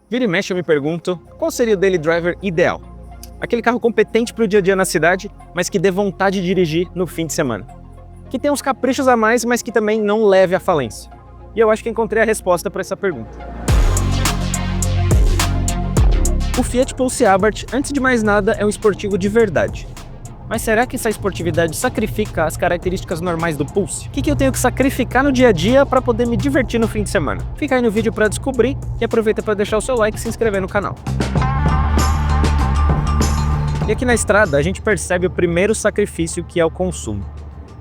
Vira e mexe eu me pergunto, qual seria o daily driver ideal? Aquele carro competente para o dia a dia na cidade, mas que dê vontade de dirigir no fim de semana. Que tenha uns caprichos a mais, mas que também não leve à falência. E eu acho que encontrei a resposta para essa pergunta. O Fiat Pulse Abarth, antes de mais nada, é um esportivo de verdade. Mas será que essa esportividade sacrifica as características normais do Pulse? O que eu tenho que sacrificar no dia a dia para poder me divertir no fim de semana? Fica aí no vídeo para descobrir e aproveita para deixar o seu like e se inscrever no canal. E aqui na estrada a gente percebe o primeiro sacrifício, que é o consumo.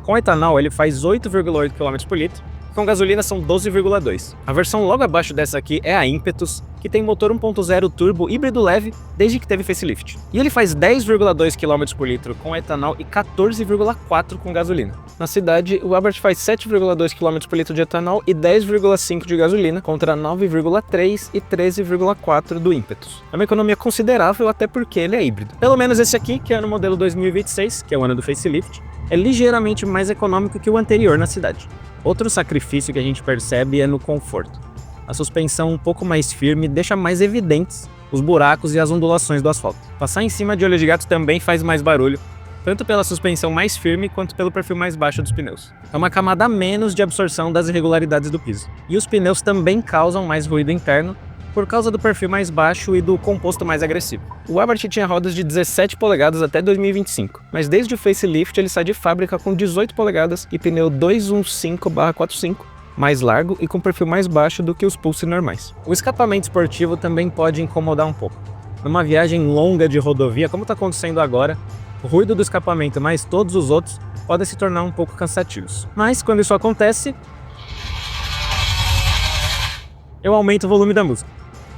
Com etanol ele faz 8,8 km por litro, com gasolina são 12,2. A versão logo abaixo dessa aqui é a Impetus, que tem motor 1.0 turbo híbrido leve desde que teve facelift. E ele faz 10,2 km por litro com etanol e 14,4 com gasolina. Na cidade, o Abarth faz 7,2 km por litro de etanol e 10,5 de gasolina, contra 9,3 e 13,4 do Impetus. É uma economia considerável, até porque ele é híbrido. Pelo menos esse aqui, que é no modelo 2026, que é o ano do facelift, é ligeiramente mais econômico que o anterior na cidade. Outro sacrifício que a gente percebe é no conforto. A suspensão um pouco mais firme deixa mais evidentes os buracos e as ondulações do asfalto. Passar em cima de olho de gato também faz mais barulho, tanto pela suspensão mais firme quanto pelo perfil mais baixo dos pneus. É uma camada a menos de absorção das irregularidades do piso. E os pneus também causam mais ruído interno, por causa do perfil mais baixo e do composto mais agressivo. O Abarth tinha rodas de 17 polegadas até 2025, mas desde o facelift ele sai de fábrica com 18 polegadas e pneu 215/45, mais largo e com perfil mais baixo do que os Pulse normais. O escapamento esportivo também pode incomodar um pouco. Numa viagem longa de rodovia, como está acontecendo agora, o ruído do escapamento mais todos os outros podem se tornar um pouco cansativos. Mas quando isso acontece, eu aumento o volume da música.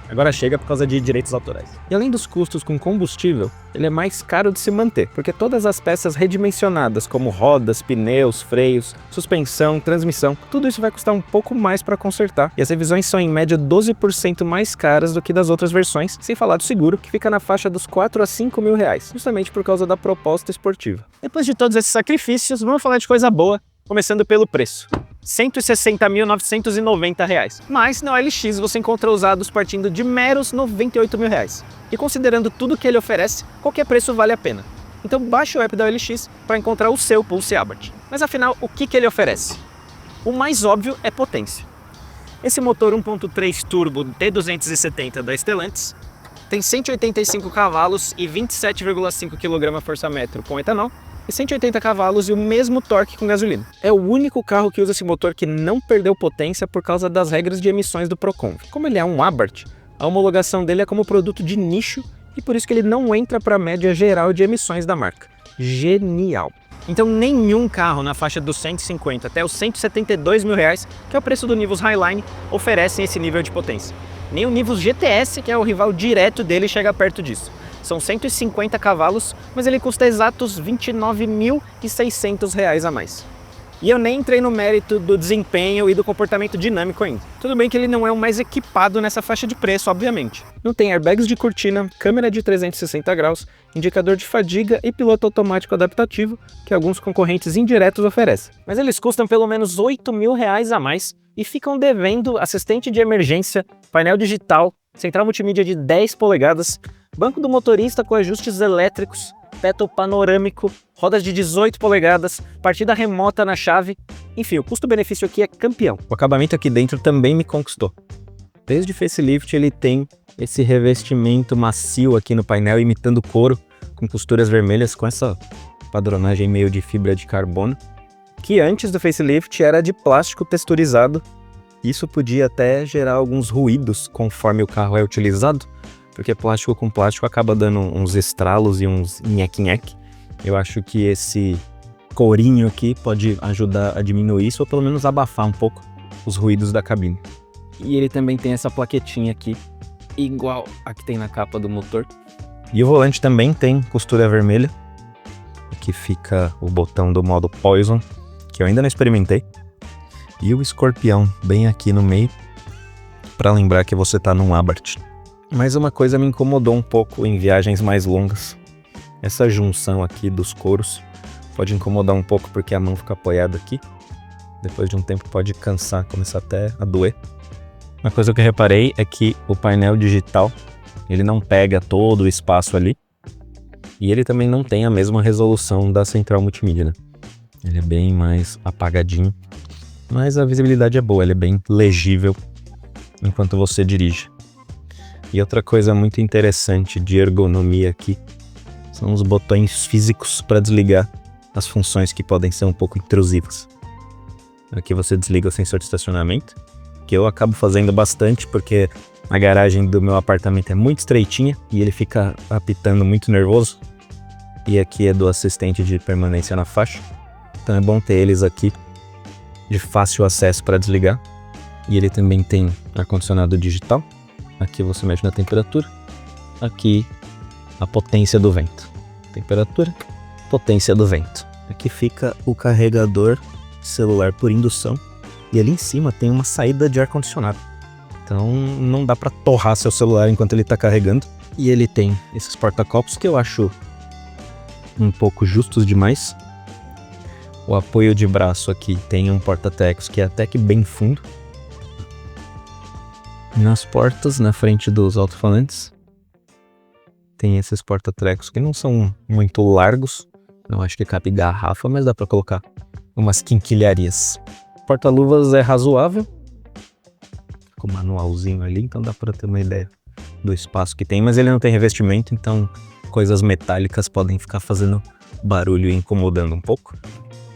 Agora chega por causa de direitos autorais. E além dos custos com combustível, ele é mais caro de se manter, porque todas as peças redimensionadas, como rodas, pneus, freios, suspensão, transmissão, tudo isso vai custar um pouco mais para consertar. E as revisões são em média 12% mais caras do que das outras versões, sem falar do seguro, que fica na faixa dos 4 a 5 mil reais, justamente por causa da proposta esportiva. Depois de todos esses sacrifícios, vamos falar de coisa boa, começando pelo preço. R$ 160.990. Mas na OLX você encontra usados partindo de meros R$ 98 mil. E considerando tudo que ele oferece, qualquer preço vale a pena. Então baixe o app da OLX para encontrar o seu Pulse Abarth. Mas afinal, o que ele oferece? O mais óbvio é potência. Esse motor 1.3 turbo T270 da Stellantis tem 185 cavalos e 27,5 kgfm com etanol, e 180 cavalos e o mesmo torque com gasolina. É o único carro que usa esse motor que não perdeu potência por causa das regras de emissões do Proconv. Como ele é um Abarth, a homologação dele é como produto de nicho e por isso que ele não entra para a média geral de emissões da marca. Genial! Então nenhum carro na faixa dos 150 até os 172 mil reais, que é o preço do Nivus Highline, oferecem esse nível de potência. Nem o Nivus GTS, que é o rival direto dele, chega perto disso. São 150 cavalos, mas ele custa exatos R$ 29.600 a mais. E eu nem entrei no mérito do desempenho e do comportamento dinâmico ainda. Tudo bem que ele não é o mais equipado nessa faixa de preço, obviamente. Não tem airbags de cortina, câmera de 360 graus, indicador de fadiga e piloto automático adaptativo, que alguns concorrentes indiretos oferecem. Mas eles custam pelo menos R$ 8 mil a mais e ficam devendo assistente de emergência, painel digital, central multimídia de 10 polegadas, banco do motorista com ajustes elétricos, teto panorâmico, rodas de 18 polegadas, partida remota na chave. Enfim, o custo-benefício aqui é campeão. O acabamento aqui dentro também me conquistou. Desde o facelift ele tem esse revestimento macio aqui no painel, imitando couro, com costuras vermelhas, com essa padronagem meio de fibra de carbono, que antes do facelift era de plástico texturizado. Isso podia até gerar alguns ruídos conforme o carro é utilizado, porque plástico com plástico acaba dando uns estralos e uns nheque-nheque. Eu acho que esse courinho aqui pode ajudar a diminuir isso, ou pelo menos abafar um pouco os ruídos da cabine. E ele também tem essa plaquetinha aqui, igual a que tem na capa do motor. E o volante também tem costura vermelha. Aqui fica o botão do modo Poison, que eu ainda não experimentei. E o escorpião bem aqui no meio, para lembrar que você tá num Abarth. Mas uma coisa me incomodou um pouco em viagens mais longas. Essa junção aqui dos couros pode incomodar um pouco porque a mão fica apoiada aqui. Depois de um tempo pode cansar, começar até a doer. Uma coisa que eu reparei é que o painel digital, ele não pega todo o espaço ali. E ele também não tem a mesma resolução da central multimídia, né? Ele é bem mais apagadinho. Mas a visibilidade é boa, ele é bem legível enquanto você dirige. E outra coisa muito interessante de ergonomia aqui são os botões físicos para desligar as funções que podem ser um pouco intrusivas. Aqui você desliga o sensor de estacionamento, que eu acabo fazendo bastante porque a garagem do meu apartamento é muito estreitinha e ele fica apitando muito nervoso. E aqui é do assistente de permanência na faixa, então é bom ter eles aqui de fácil acesso para desligar. E ele também tem ar-condicionado digital. Aqui você mexe na temperatura, aqui a potência do vento. Temperatura, potência do vento. Aqui fica o carregador celular por indução e ali em cima tem uma saída de ar-condicionado. Então não dá para torrar seu celular enquanto ele está carregando. E ele tem esses porta-copos que eu acho um pouco justos demais. O apoio de braço aqui tem um porta-tecos que é até que bem fundo. Nas portas, na frente dos alto-falantes, tem esses porta-trecos que não são muito largos. Não acho que cabe garrafa, mas dá para colocar umas quinquilharias. O porta-luvas é razoável, com o manualzinho ali, então dá para ter uma ideia do espaço que tem, mas ele não tem revestimento, então coisas metálicas podem ficar fazendo barulho e incomodando um pouco.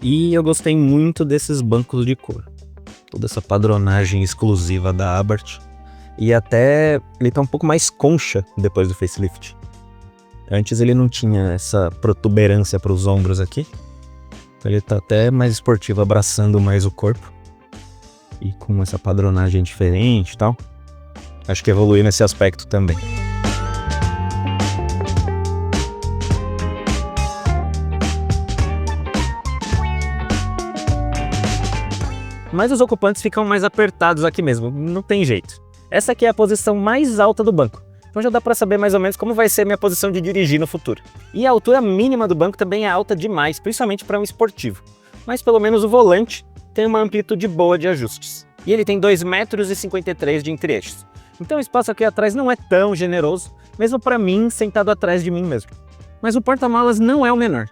E eu gostei muito desses bancos de couro. Toda essa padronagem exclusiva da Abarth. E até ele tá um pouco mais concha depois do facelift. Antes ele não tinha essa protuberância para os ombros aqui. Então ele tá até mais esportivo, abraçando mais o corpo. E com essa padronagem diferente e tal. Acho que evoluiu nesse aspecto também. Mas os ocupantes ficam mais apertados aqui mesmo, não tem jeito. Essa aqui é a posição mais alta do banco, então já dá para saber mais ou menos como vai ser minha posição de dirigir no futuro. E a altura mínima do banco também é alta demais, principalmente para um esportivo. Mas pelo menos o volante tem uma amplitude boa de ajustes. E ele tem 2,53 m de entre-eixos. Então o espaço aqui atrás não é tão generoso, mesmo para mim sentado atrás de mim mesmo. Mas o porta-malas não é o menor.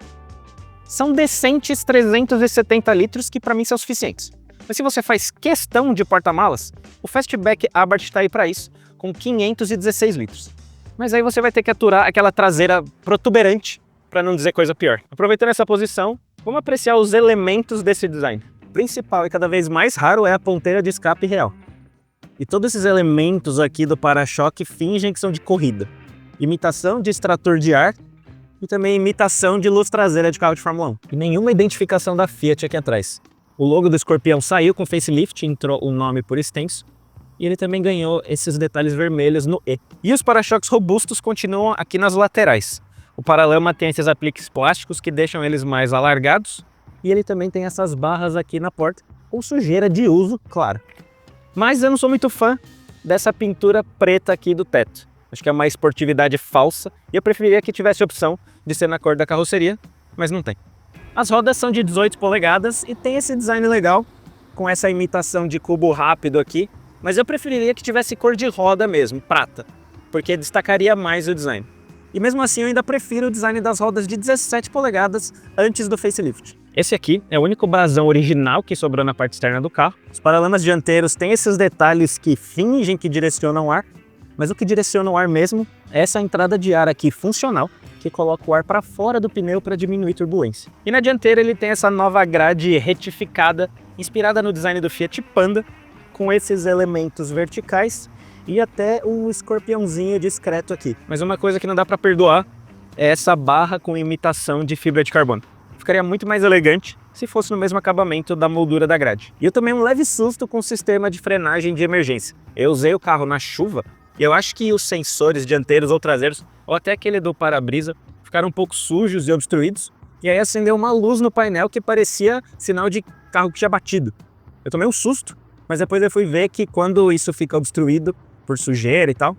São decentes 370 litros que para mim são suficientes. Mas se você faz questão de porta-malas, o Fastback Abarth está aí para isso, com 516 litros. Mas aí você vai ter que aturar aquela traseira protuberante, para não dizer coisa pior. Aproveitando essa posição, vamos apreciar os elementos desse design. O principal e cada vez mais raro é a ponteira de escape real. E todos esses elementos aqui do para-choque fingem que são de corrida. Imitação de extrator de ar e também imitação de luz traseira de carro de Fórmula 1. E nenhuma identificação da Fiat aqui atrás. O logo do escorpião saiu com facelift, entrou o nome por extenso, e ele também ganhou esses detalhes vermelhos no E. E os para-choques robustos continuam aqui nas laterais. O paralama tem esses apliques plásticos que deixam eles mais alargados, e ele também tem essas barras aqui na porta, com sujeira de uso, claro. Mas eu não sou muito fã dessa pintura preta aqui do teto. Acho que é uma esportividade falsa, e eu preferiria que tivesse a opção de ser na cor da carroceria, mas não tem. As rodas são de 18 polegadas e tem esse design legal, com essa imitação de cubo rápido aqui, mas eu preferiria que tivesse cor de roda mesmo, prata, porque destacaria mais o design. E mesmo assim eu ainda prefiro o design das rodas de 17 polegadas antes do facelift. Esse aqui é o único brasão original que sobrou na parte externa do carro. Os paralamas dianteiros têm esses detalhes que fingem que direcionam o ar, mas o que direciona o ar mesmo é essa entrada de ar aqui funcional, que coloca o ar para fora do pneu para diminuir turbulência. E na dianteira ele tem essa nova grade retificada, inspirada no design do Fiat Panda, com esses elementos verticais e até um escorpiãozinho discreto aqui. Mas uma coisa que não dá para perdoar é essa barra com imitação de fibra de carbono. Ficaria muito mais elegante se fosse no mesmo acabamento da moldura da grade. E eu tomei um leve susto com o sistema de frenagem de emergência. Eu usei o carro na chuva e eu acho que os sensores dianteiros ou traseiros, ou até aquele do para-brisa, ficaram um pouco sujos e obstruídos. E aí acendeu uma luz no painel que parecia sinal de carro que tinha batido. Eu tomei um susto, mas depois eu fui ver que quando isso fica obstruído por sujeira e tal,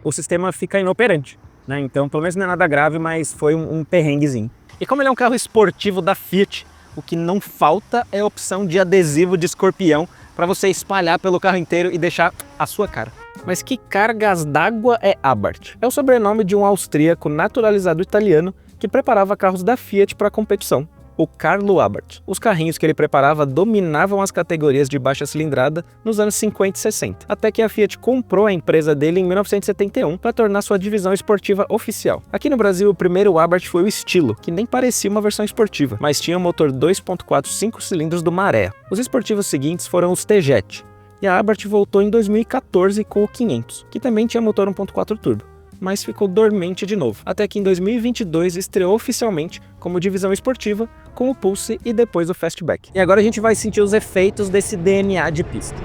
o sistema fica inoperante, né? Então pelo menos não é nada grave, mas foi um perrenguezinho. E como ele é um carro esportivo da Fiat, o que não falta é a opção de adesivo de escorpião para você espalhar pelo carro inteiro e deixar a sua cara. Mas que cargas d'água é Abarth? É o sobrenome de um austríaco naturalizado italiano que preparava carros da Fiat para competição, o Carlo Abarth. Os carrinhos que ele preparava dominavam as categorias de baixa cilindrada nos anos 50 e 60, até que a Fiat comprou a empresa dele em 1971 para tornar sua divisão esportiva oficial. Aqui no Brasil, o primeiro Abarth foi o Estilo, que nem parecia uma versão esportiva, mas tinha um motor 2.4 5 cilindros do Maré. Os esportivos seguintes foram os T-Jet, e a Abarth voltou em 2014 com o 500, que também tinha motor 1.4 turbo, mas ficou dormente de novo, até que em 2022 estreou oficialmente como divisão esportiva com o Pulse e depois o Fastback. E agora a gente vai sentir os efeitos desse DNA de pista.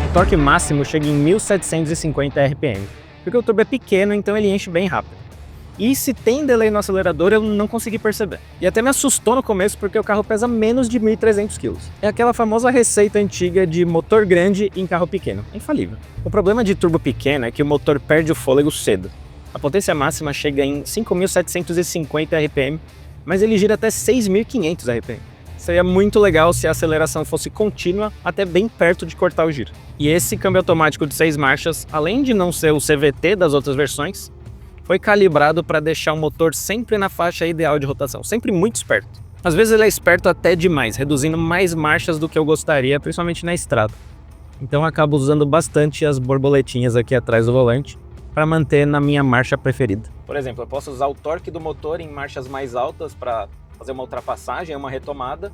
O torque máximo chega em 1750 RPM, porque o turbo é pequeno, então ele enche bem rápido. E se tem delay no acelerador, eu não consegui perceber. E até me assustou no começo, porque o carro pesa menos de 1.300 kg. É aquela famosa receita antiga de motor grande em carro pequeno. É infalível. O problema de turbo pequeno é que o motor perde o fôlego cedo. A potência máxima chega em 5.750 RPM, mas ele gira até 6.500 RPM. Seria muito legal se a aceleração fosse contínua até bem perto de cortar o giro. E esse câmbio automático de 6 marchas, além de não ser o CVT das outras versões, foi calibrado para deixar o motor sempre na faixa ideal de rotação, sempre muito esperto. Às vezes ele é esperto até demais, reduzindo mais marchas do que eu gostaria, principalmente na estrada. Então eu acabo usando bastante as borboletinhas aqui atrás do volante para manter na minha marcha preferida. Por exemplo, eu posso usar o torque do motor em marchas mais altas para fazer uma ultrapassagem, uma retomada,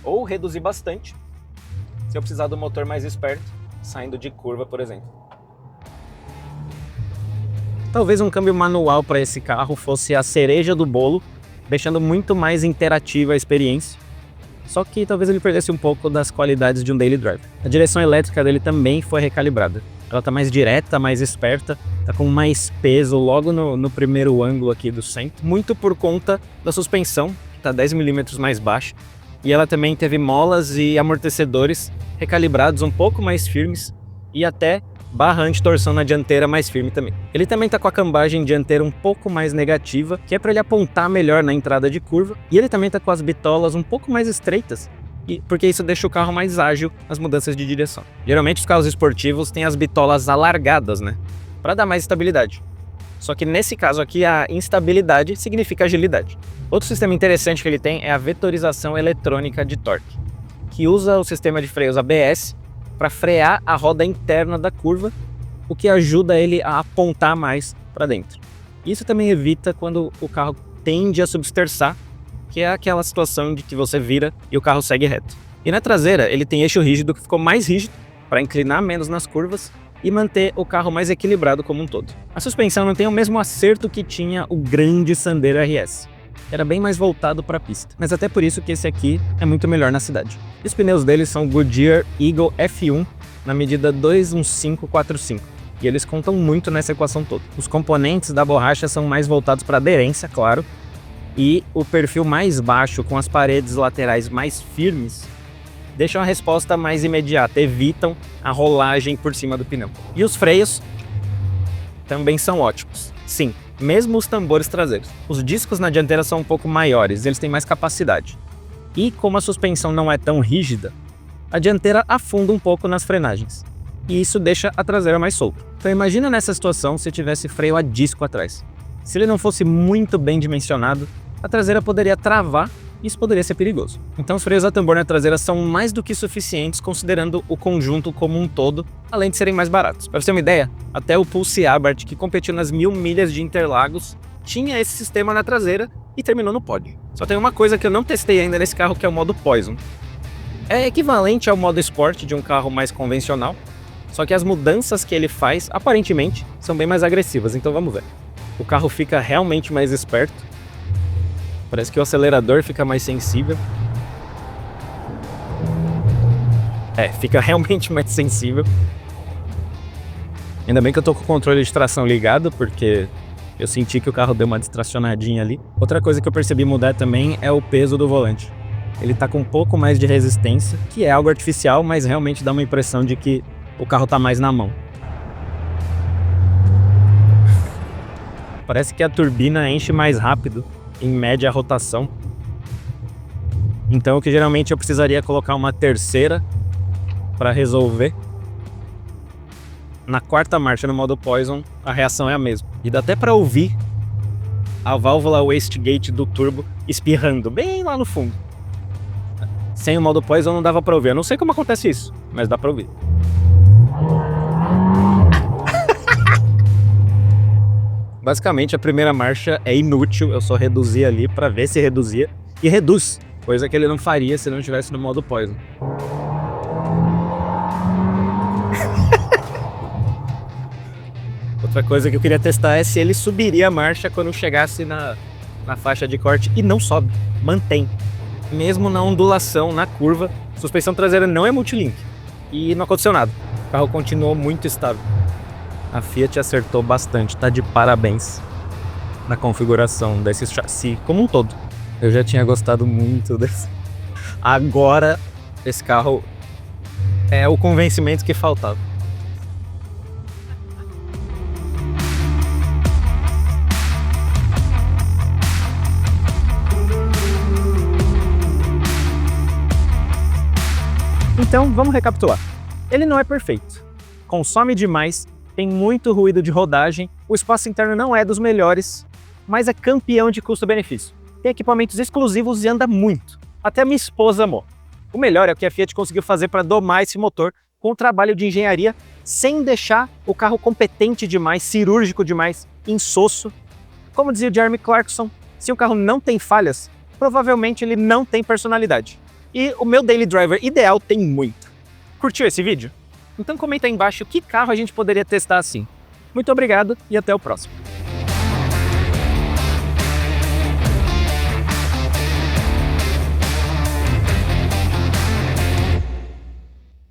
ou reduzir bastante, se eu precisar do motor mais esperto, saindo de curva, por exemplo. Talvez um câmbio manual para esse carro fosse a cereja do bolo, deixando muito mais interativa a experiência. Só que talvez ele perdesse um pouco das qualidades de um daily drive. A direção elétrica dele também foi recalibrada. Ela tá mais direta, mais esperta, tá com mais peso logo no primeiro ângulo aqui do centro. Muito por conta da suspensão, que tá 10 mm mais baixa. E ela também teve molas e amortecedores recalibrados um pouco mais firmes e até barra anti-torção na dianteira mais firme também. Ele também tá com a cambagem dianteira um pouco mais negativa, que é para ele apontar melhor na entrada de curva, e ele também tá com as bitolas um pouco mais estreitas, porque isso deixa o carro mais ágil nas mudanças de direção. Geralmente os carros esportivos têm as bitolas alargadas, né, para dar mais estabilidade. Só que nesse caso aqui a instabilidade significa agilidade. Outro sistema interessante que ele tem é a vetorização eletrônica de torque, que usa o sistema de freios ABS para frear a roda interna da curva, o que ajuda ele a apontar mais para dentro. Isso também evita quando o carro tende a substerçar, que é aquela situação de que você vira e o carro segue reto. E na traseira ele tem eixo rígido que ficou mais rígido para inclinar menos nas curvas e manter o carro mais equilibrado como um todo. A suspensão não tem o mesmo acerto que tinha o grande Sandero RS. Era bem mais voltado para a pista, mas até por isso que esse aqui é muito melhor na cidade. E os pneus deles são Goodyear Eagle F1 na medida 215/45, e eles contam muito nessa equação toda. Os componentes da borracha são mais voltados para aderência, claro, e o perfil mais baixo com as paredes laterais mais firmes deixam a resposta mais imediata, evitam a rolagem por cima do pneu. E os freios também são ótimos. Sim, mesmo os tambores traseiros. Os discos na dianteira são um pouco maiores, eles têm mais capacidade. E como a suspensão não é tão rígida, a dianteira afunda um pouco nas frenagens. E isso deixa a traseira mais solta. Então imagina nessa situação se tivesse freio a disco atrás. Se ele não fosse muito bem dimensionado, a traseira poderia travar e isso poderia ser perigoso. Então os freios a tambor na traseira são mais do que suficientes considerando o conjunto como um todo, além de serem mais baratos. Para você ter uma ideia, até o Pulse Abarth, que competiu nas 1000 milhas de Interlagos, tinha esse sistema na traseira e terminou no pódio. Só tem uma coisa que eu não testei ainda nesse carro, que é o modo Poison. É equivalente ao modo Sport de um carro mais convencional, só que as mudanças que ele faz, aparentemente, são bem mais agressivas, então vamos ver. O carro fica realmente mais esperto. Parece que o acelerador fica mais sensível. Fica realmente mais sensível. Ainda bem que eu tô com o controle de tração ligado, porque eu senti que o carro deu uma distracionadinha ali. Outra coisa que eu percebi mudar também é o peso do volante. Ele tá com um pouco mais de resistência, que é algo artificial, mas realmente dá uma impressão de que o carro tá mais na mão. Parece que a turbina enche mais rápido, em média a rotação, Então, que geralmente eu precisaria colocar uma terceira para resolver. Na quarta marcha no modo Poison, a reação é a mesma. E dá até para ouvir a válvula wastegate do turbo espirrando bem lá no fundo. Sem o modo Poison não dava para ouvir. Eu não sei como acontece isso, mas dá para ouvir. Basicamente, a primeira marcha é inútil. Eu só reduzi ali para ver se reduzia. E reduz, coisa que ele não faria se não estivesse no modo Poison. Outra coisa que eu queria testar é se ele subiria a marcha quando chegasse na faixa de corte, e não sobe, mantém. Mesmo na ondulação, na curva, a suspensão traseira não é multilink e não aconteceu nada. O carro continuou muito estável. A Fiat acertou bastante, tá de parabéns na configuração desse chassi como um todo. Eu já tinha gostado muito desse. Agora, esse carro é o convencimento que faltava. Então, vamos recapitular. Ele não é perfeito, consome demais, tem muito ruído de rodagem, o espaço interno não é dos melhores, mas é campeão de custo-benefício. Tem equipamentos exclusivos e anda muito. Até a minha esposa amou. O melhor é o que a Fiat conseguiu fazer para domar esse motor com um trabalho de engenharia sem deixar o carro competente demais, cirúrgico demais, insosso. Como dizia o Jeremy Clarkson, se um carro não tem falhas, provavelmente ele não tem personalidade. E o meu daily driver ideal tem muito. Curtiu esse vídeo? Então comenta aí embaixo que carro a gente poderia testar assim. Muito obrigado e até o próximo.